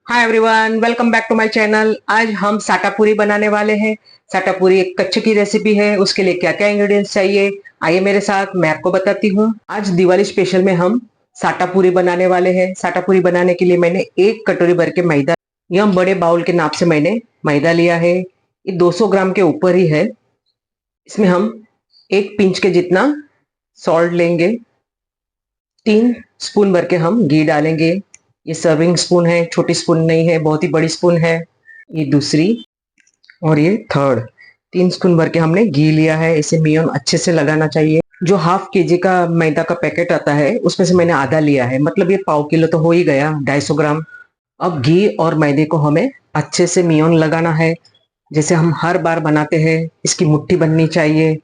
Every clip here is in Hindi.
Hi everyone, welcome back to my channel. आज हम साटा पूरी बनाने वाले हैं। साटा पूरी एक कच्चे की रेसिपी है। उसके लिए क्या क्या इंग्रेडिएंट्स चाहिए, आइए मेरे साथ, मैं आपको बताती हूँ। आज दिवाली स्पेशल में हम साटा पूरी बनाने वाले हैं। साटा पूरी बनाने के लिए मैंने 1 कटोरी भर के मैदा, यह बड़े बाउल के नाप से मैंने मैदा लिया है। ये 200 ग्राम के ऊपर ही है। इसमें हम 1 पिंच के जितना सॉल्ट लेंगे। 3 स्पून भर के हम घी डालेंगे। ये सर्विंग स्पून है, छोटी स्पून नहीं है, बहुत ही बड़ी स्पून है। ये दूसरी और ये थर्ड। 3 स्पून भर के हमने घी लिया है। इसे मियन अच्छे से लगाना चाहिए। जो हाफ केजी का मैदा का पैकेट आता है उसमें से मैंने आधा लिया है, मतलब ये पाव किलो तो हो ही गया, 250 ग्राम। अब घी और मैदे को हमें अच्छे से मियन लगाना है, जैसे हम हर बार बनाते हैं। इसकी मुट्ठी बननी चाहिए।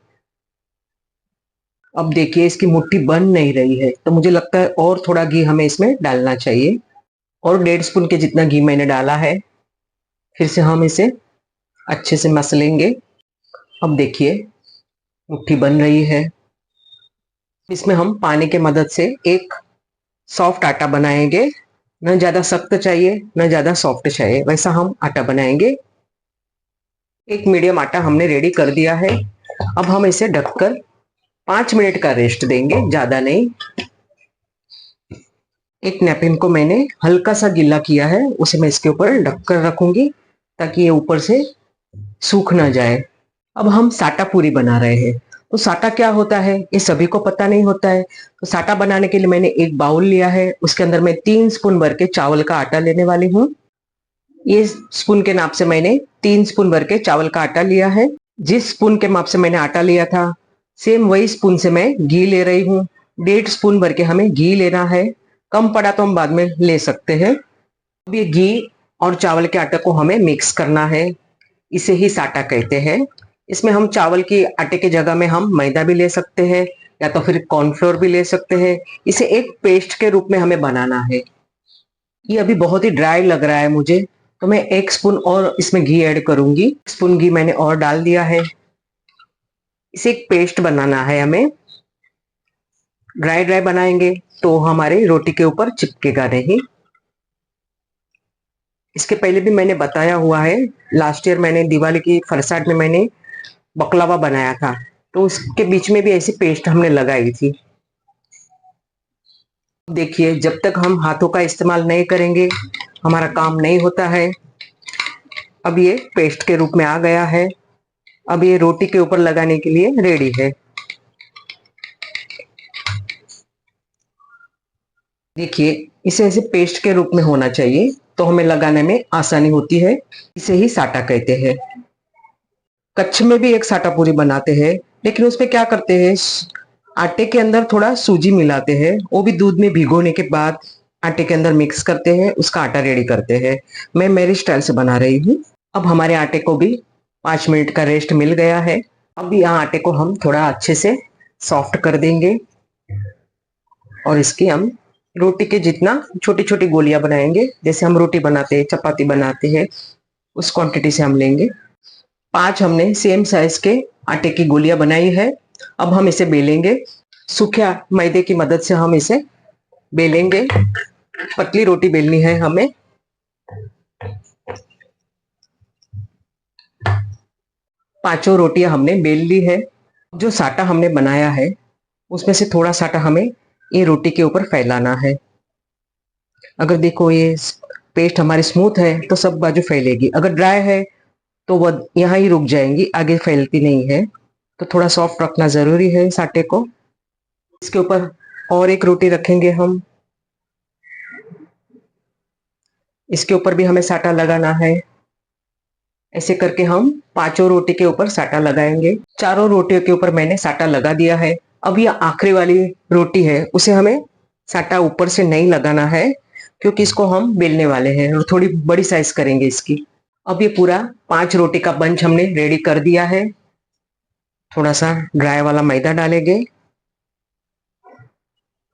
अब देखिए इसकी मुट्ठी बन नहीं रही है, तो मुझे लगता है और थोड़ा घी हमें इसमें डालना चाहिए। और 1.5 स्पून के जितना घी मैंने डाला है। फिर से हम इसे अच्छे से मसलेंगे। अब देखिए मुट्ठी बन रही है। इसमें हम पानी के मदद से एक सॉफ्ट आटा बनाएंगे। न ज्यादा सख्त चाहिए न ज्यादा सॉफ्ट चाहिए, वैसा हम आटा बनाएंगे। एक मीडियम आटा हमने रेडी कर दिया है। अब हम इसे ढककर 5 मिनट का रेस्ट देंगे, ज्यादा नहीं। एक नैपकिन को मैंने हल्का सा गीला किया है, उसे मैं इसके ऊपर ढककर रखूंगी ताकि ये ऊपर से सूख ना जाए। अब हम साटा पूरी बना रहे हैं। तो साटा क्या होता है ये सभी को पता नहीं होता है। तो साटा बनाने के लिए मैंने एक बाउल लिया है, उसके अंदर मैं 3 स्पून भर के चावल का आटा लेने वाली हूँ। ये स्पून के नाप से मैंने 3 स्पून भर के चावल का आटा लिया है। जिस स्पून के माप से मैंने आटा लिया था, सेम वही स्पून से मैं घी ले रही हूँ। 1.5 स्पून भर के हमें घी लेना है। कम पड़ा तो हम बाद में ले सकते हैं। अब ये घी और चावल के आटे को हमें मिक्स करना है। इसे ही साटा कहते हैं। इसमें हम चावल की आटे की जगह में हम मैदा भी ले सकते हैं, या तो फिर कॉर्नफ्लोर भी ले सकते हैं। इसे एक पेस्ट के रूप में हमें बनाना है। ये अभी बहुत ही ड्राई लग रहा है मुझे, तो मैं 1 स्पून और इसमें घी ऐड करूंगी। स्पून घी मैंने और डाल दिया है। इसे एक पेस्ट बनाना है हमें। ड्राई ड्राई बनाएंगे तो हमारे रोटी के ऊपर चिपकेगा नहीं। इसके पहले भी मैंने बताया हुआ है। लास्ट ईयर मैंने दिवाली की फरसाट में मैंने बकलावा बनाया था, तो उसके बीच में भी ऐसी पेस्ट हमने लगाई थी। देखिए जब तक हम हाथों का इस्तेमाल नहीं करेंगे हमारा काम नहीं होता है। अब ये पेस्ट के रूप में आ गया है। अब ये रोटी के ऊपर लगाने के लिए रेडी है। देखिए इसे ऐसे पेस्ट के रूप में होना चाहिए, तो हमें लगाने में आसानी होती है। इसे ही साटा कहते हैं। कच्छ में भी एक साटा पूरी बनाते हैं, लेकिन उसमें क्या करते हैं, आटे के अंदर थोड़ा सूजी मिलाते हैं। वो भी दूध में भिगोने के बाद आटे के अंदर मिक्स करते हैं, उसका आटा रेडी करते हैं। मैं मेरी स्टाइल से बना रही हूँ। अब हमारे आटे को भी 5 मिनट का रेस्ट मिल गया है। अब यहाँ आटे को हम थोड़ा अच्छे से सॉफ्ट कर देंगे और इसकी हम रोटी के जितना छोटी छोटी गोलियां बनाएंगे, जैसे हम रोटी बनाते हैं, चपाती बनाते हैं, उस क्वांटिटी से हम लेंगे। 5 हमने सेम साइज के आटे की गोलियां बनाई है। अब हम इसे बेलेंगे। सूखे मैदे की मदद से हम इसे बेलेंगे। पतली रोटी बेलनी है हमें। पांचों रोटियां हमने बेल ली है। जो साटा हमने बनाया है उसमें से थोड़ा साटा हमें ये रोटी के ऊपर फैलाना है। अगर देखो ये पेस्ट हमारी स्मूथ है तो सब बाजू फैलेगी, अगर ड्राई है तो वह यहाँ ही रुक जाएंगी, आगे फैलती नहीं है। तो थोड़ा सॉफ्ट रखना जरूरी है इस आटे को। इसके ऊपर और एक रोटी रखेंगे हम। इसके ऊपर भी हमें साटा लगाना है। ऐसे करके हम पांचों रोटी के ऊपर साटा लगाएंगे। चारों रोटियों के ऊपर मैंने साटा लगा दिया है। अब ये आखिरी वाली रोटी है, उसे हमें साटा ऊपर से नहीं लगाना है, क्योंकि इसको हम बेलने वाले हैं और थोड़ी बड़ी साइज करेंगे इसकी। अब ये पूरा 5 रोटी का बंच हमने रेडी कर दिया है। थोड़ा सा ड्राई वाला मैदा डालेंगे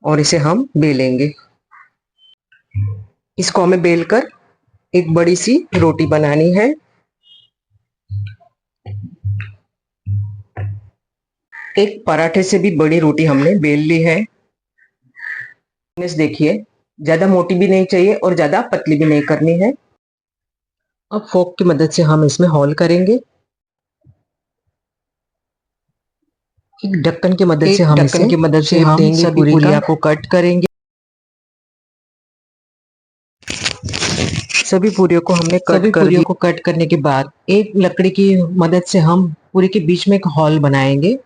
और इसे हम बेलेंगे। इसको हमें बेलकर एक बड़ी सी रोटी बनानी है। एक पराठे से भी बड़ी रोटी हमने बेल ली है। देखिए ज्यादा मोटी भी नहीं चाहिए और ज्यादा पतली भी नहीं करनी है। अब फोक की मदद से हम इसमें होल करेंगे। एक ढक्कन की मदद से एक हम ढक्कन इसे की मदद से शेप हम देंगे, सभी पूरी पूरियां का। को कट करेंगे। सभी पूरियों को हमने कट सभी कर पूरियों दिया। को कट करने के बाद एक लकड़ी की मदद से हम पूरी के बीच में एक हॉल बनाएंगे।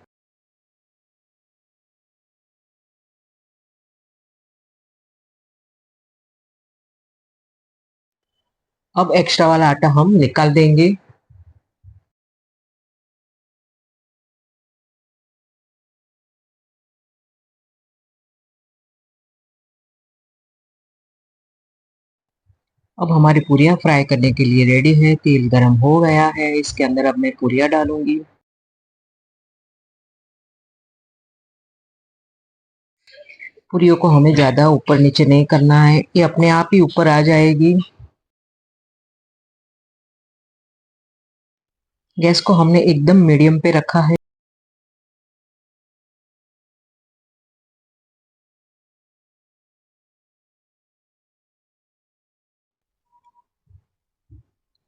अब एक्स्ट्रा वाला आटा हम निकाल देंगे। अब हमारी पूरियां फ्राई करने के लिए रेडी है। तेल गरम हो गया है, इसके अंदर अब मैं पूरियां डालूंगी। पूरियों को हमें ज्यादा ऊपर नीचे नहीं करना है, ये अपने आप ही ऊपर आ जाएगी। गैस को हमने एकदम मीडियम पे रखा है।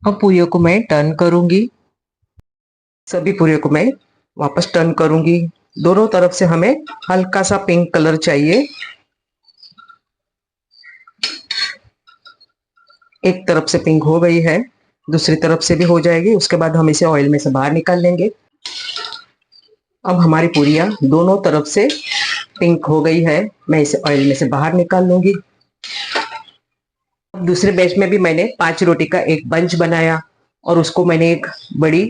अब पूरियों को मैं टर्न करूंगी। सभी पूरियों को मैं वापस टर्न करूंगी। दोनों तरफ से हमें हल्का सा पिंक कलर चाहिए। एक तरफ से पिंक हो गई है, दूसरी तरफ से भी हो जाएगी। उसके बाद हम इसे ऑयल में से बाहर निकाल लेंगे। अब हमारी पूरियां दोनों तरफ से पिंक हो गई है, मैं इसे ऑयल में से बाहर निकाल लूंगी। अब दूसरे बैच में भी मैंने 5 रोटी का एक बंच बनाया और उसको मैंने एक बड़ी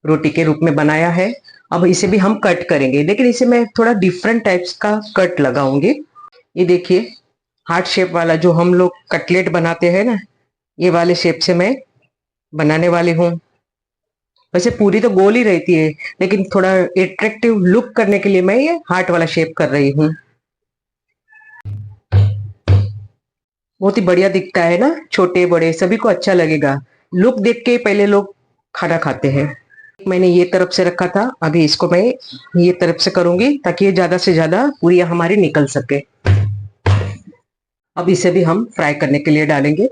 रोटी के रूप में बनाया है। अब इसे भी हम कट करेंगे, लेकिन इसे मैं थोड़ा डिफरेंट टाइप्स का कट लगाऊंगी। ये देखिए, हार्ट शेप वाला जो हम लोग कटलेट बनाते हैं ना, ये वाले शेप से मैं बनाने वाली हूँ। वैसे पूरी तो गोल ही रहती है, लेकिन थोड़ा एट्रैक्टिव लुक करने के लिए मैं ये हार्ट वाला शेप कर रही हूँ। बहुत ही बढ़िया दिखता है ना, छोटे बड़े सभी को अच्छा लगेगा। लुक देख के पहले लोग खाना खाते हैं। मैंने ये तरफ से रखा था, अभी इसको मैं ये तरफ से करूंगी ताकि ये ज्यादा से ज्यादा पूरी हमारी निकल सके। अब इसे भी हम फ्राई करने के लिए डालेंगे।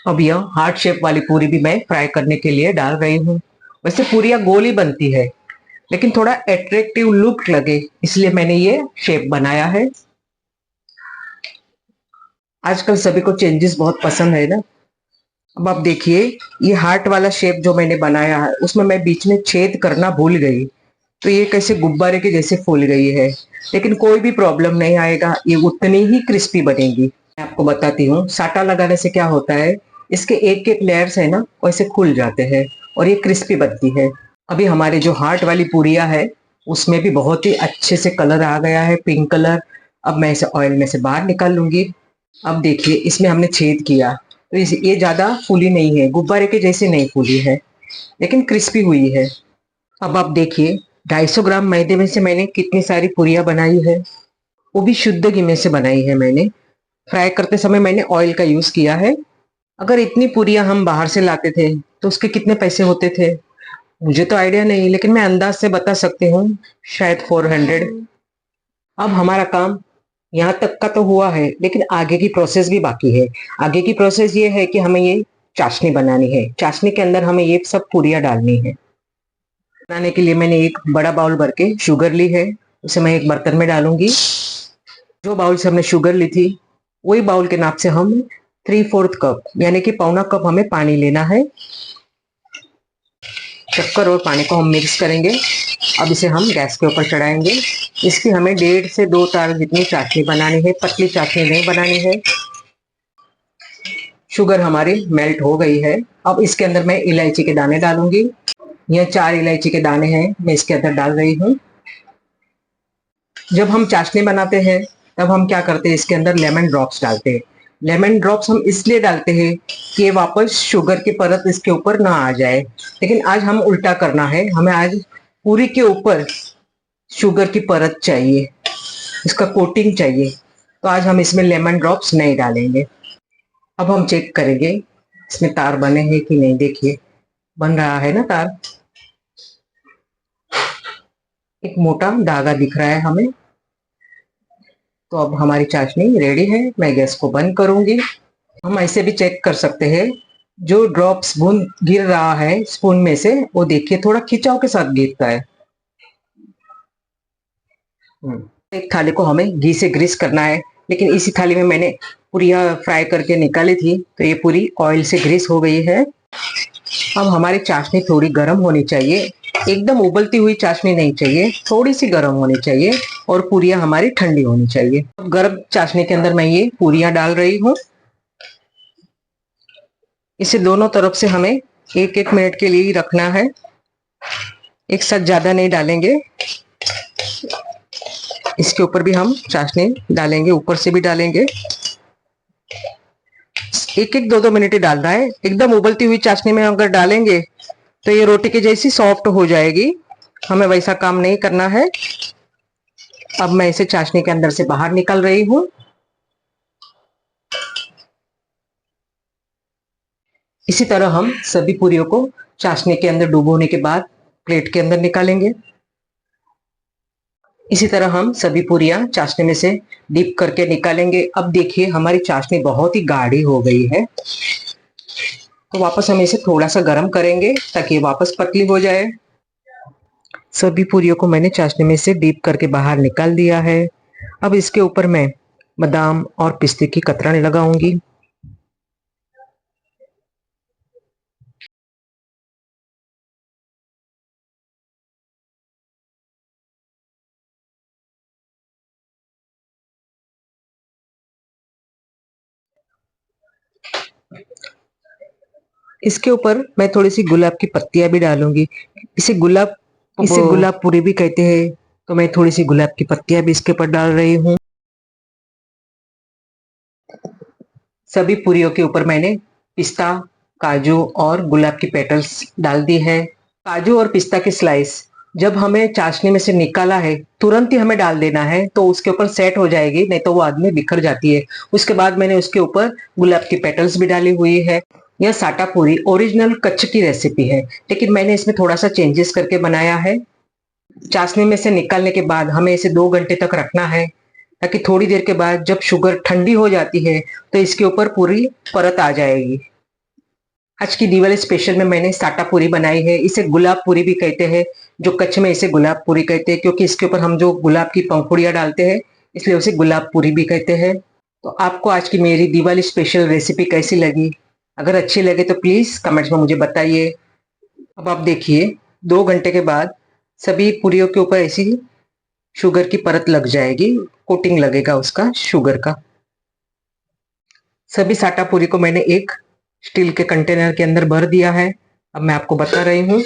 अब यह हार्ट शेप वाली पूरी भी मैं फ्राई करने के लिए डाल रही हूँ। वैसे पूरियां गोल ही बनती है, लेकिन थोड़ा अट्रैक्टिव लुक लगे इसलिए मैंने ये शेप बनाया है। आजकल सभी को चेंजेस बहुत पसंद है ना। अब आप देखिए, ये हार्ट वाला शेप जो मैंने बनाया है उसमें मैं बीच में छेद करना भूल गई, तो ये कैसे गुब्बारे के जैसे फूल गई है। लेकिन कोई भी प्रॉब्लम नहीं आएगा, ये उतनी ही क्रिस्पी बनेगी। मैं आपको बताती हूँ, साटा लगाने से क्या होता है, इसके एक एक लेयर्स है ना वैसे खुल जाते हैं और ये क्रिस्पी बनती है। अभी हमारे जो हार्ट वाली पूरियां है उसमें भी बहुत ही अच्छे से कलर आ गया है, पिंक कलर। अब मैं इसे ऑयल में से बाहर निकाल लूंगी। अब देखिए, इसमें हमने छेद किया तो ये ज्यादा फूली नहीं है, गुब्बारे के जैसे नहीं फूली है, लेकिन क्रिस्पी हुई है। अब आप देखिए, 250 ग्राम मैदे में से मैंने कितनी सारी पूरियां बनाई है, वो भी शुद्ध घी में से बनाई है मैंने। फ्राई करते समय मैंने ऑयल का यूज किया है। अगर इतनी पूरियां हम बाहर से लाते थे तो उसके कितने पैसे होते थे, मुझे तो आइडिया नहीं, लेकिन मैं अंदाज से बता सकती हूँ, शायद 400। अब हमारा काम यहाँ तक का तो हुआ है, लेकिन आगे की प्रोसेस भी बाकी है। आगे की प्रोसेस ये है कि हमें ये चाशनी बनानी है। चाशनी के अंदर हमें ये सब पूरियां डालनी है। बनाने के लिए मैंने एक बड़ा बाउल भर के शुगर ली है, उसे मैं एक बर्तन में डालूंगी। जो बाउल से हमने शुगर ली थी वही बाउल के नाप से हम 3/4 कप यानी कि पौना कप हमें पानी लेना है। शक्कर और पानी को हम मिक्स करेंगे। अब इसे हम गैस के ऊपर चढ़ाएंगे। इसकी हमें 1.5 से 2 तार जितनी चाशनी बनानी है, पतली चाशनी नहीं बनानी है। शुगर हमारी मेल्ट हो गई है। अब इसके अंदर मैं इलायची के दाने डालूंगी। यह 4 इलायची के दाने हैं, मैं इसके अंदर डाल रही हूँ। जब हम चाशनी बनाते हैं तब हम क्या करते हैं, इसके अंदर लेमन ड्रॉप्स डालते हैं। लेमन ड्रॉप्स हम इसलिए डालते हैं कि वापस शुगर की परत इसके ऊपर ना आ जाए, लेकिन आज हम उल्टा करना है। हमें आज पूरी के ऊपर शुगर की परत चाहिए, इसका कोटिंग चाहिए, तो आज हम इसमें लेमन ड्रॉप्स नहीं डालेंगे। अब हम चेक करेंगे इसमें तार बने हैं कि नहीं। देखिए, बन रहा है ना तार, एक मोटा धागा दिख रहा है हमें। तो अब हमारी चाशनी रेडी है, मैं गैस को बंद करूंगी। हम ऐसे भी चेक कर सकते हैं, जो ड्रॉप्स बूंद गिर रहा है स्पून में से, वो देखिए थोड़ा खिंचाव के साथ गिरता है। एक थाली को हमें घी से ग्रीस करना है, लेकिन इसी थाली में मैंने पूरियां फ्राई करके निकाली थी, तो ये पूरी ऑयल से ग्रीस हो गई है। अब हमारी चाशनी थोड़ी गर्म होनी चाहिए, एकदम उबलती हुई चाशनी नहीं चाहिए, थोड़ी सी गर्म होनी चाहिए, और पूरियां हमारी ठंडी होनी चाहिए। अब गर्म चाशनी के अंदर मैं ये पूरियां डाल रही हूँ। इसे दोनों तरफ से हमें 1-1 मिनट के लिए ही रखना है, एक साथ ज्यादा नहीं डालेंगे। इसके ऊपर भी हम चाशनी डालेंगे, ऊपर से भी डालेंगे। 1-1, 2-2 मिनट ही डालना है। एकदम उबलती हुई चाशनी में अगर डालेंगे तो ये रोटी की जैसी सॉफ्ट हो जाएगी, हमें वैसा काम नहीं करना है। अब मैं इसे चाशनी के अंदर से बाहर निकाल रही हूँ। इसी तरह हम सभी पूरियों को चाशनी के अंदर डुबोने के बाद प्लेट के अंदर निकालेंगे। इसी तरह हम सभी पूरियां चाशनी में से डिप करके निकालेंगे। अब देखिए हमारी चाशनी बहुत ही गाढ़ी हो गई है, तो वापस हम इसे थोड़ा सा गर्म करेंगे ताकि वापस पतली हो जाए। सभी पूरियों को मैंने चाशनी में से डीप करके बाहर निकाल दिया है। अब इसके ऊपर मैं बादाम और पिस्ते की कतरन लगाऊंगी। इसके ऊपर मैं थोड़ी सी गुलाब की पत्तियां भी डालूंगी। इसे गुलाब पूरी भी कहते हैं, तो मैं थोड़ी सी गुलाब की पत्तियां भी इसके ऊपर डाल रही हूँ। सभी पूरियों के ऊपर मैंने पिस्ता, काजू और गुलाब की पेटल्स डाल दी है। काजू और पिस्ता की स्लाइस जब हमें चाशनी में से निकाला है तुरंत ही हमें डाल देना है, तो उसके ऊपर सेट हो जाएगी, नहीं तो वो आदमी बिखर जाती है। उसके बाद मैंने उसके ऊपर गुलाब की पेटल्स भी डाली हुई है। यह साटा पूरी ओरिजिनल कच्छ की रेसिपी है, लेकिन मैंने इसमें थोड़ा सा चेंजेस करके बनाया है। चाशनी में से निकालने के बाद हमें इसे 2 घंटे तक रखना है, ताकि थोड़ी देर के बाद जब शुगर ठंडी हो जाती है तो इसके ऊपर पूरी परत आ जाएगी। आज की दिवाली स्पेशल में मैंने साटा पूरी बनाई है। इसे गुलाब पूरी भी कहते हैं, जो कच्छ में इसे गुलाब पूरी कहते हैं, क्योंकि इसके ऊपर हम जो गुलाब की पंखुड़ियां डालते हैं, इसलिए उसे गुलाब पूरी भी कहते हैं। तो आपको आज की मेरी दिवाली स्पेशल रेसिपी कैसी लगी? अगर अच्छी लगे तो प्लीज कमेंट्स में मुझे बताइए। अब आप देखिए 2 घंटे के बाद सभी पूरियों के ऊपर ऐसी शुगर की परत लग जाएगी, कोटिंग लगेगा उसका शुगर का। सभी साटा पूरी को मैंने एक स्टील के कंटेनर के अंदर भर दिया है। अब मैं आपको बता रही हूँ,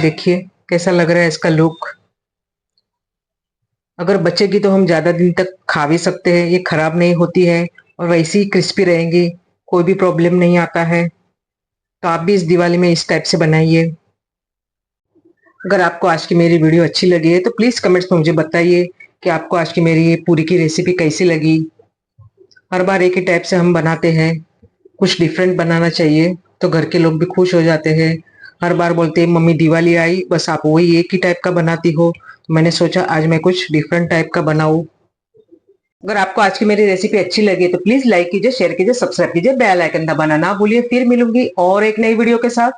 देखिए कैसा लग रहा है इसका लुक। अगर बचेगी तो हम ज्यादा दिन तक खा भी सकते हैं, ये खराब नहीं होती है और वैसी ही क्रिस्पी रहेंगी, कोई भी प्रॉब्लम नहीं आता है। तो आप भी इस दिवाली में इस टाइप से बनाइए। अगर आपको आज की मेरी वीडियो अच्छी लगी है तो प्लीज कमेंट्स में मुझे बताइए कि आपको आज की मेरी ये पूरी की रेसिपी कैसी लगी। हर बार एक ही टाइप से हम बनाते हैं, कुछ डिफरेंट बनाना चाहिए तो घर के लोग भी खुश हो जाते हैं। हर बार बोलते हैं मम्मी दिवाली आई बस आप वही एक ही टाइप का बनाती हो, तो मैंने सोचा आज मैं कुछ डिफरेंट टाइप का बनाऊं। अगर आपको आज की मेरी रेसिपी अच्छी लगी तो प्लीज लाइक कीजिए, शेयर कीजिए, सब्सक्राइब कीजिए, बेल आइकन दबाना ना भूलिए। फिर मिलूंगी और एक नई वीडियो के साथ।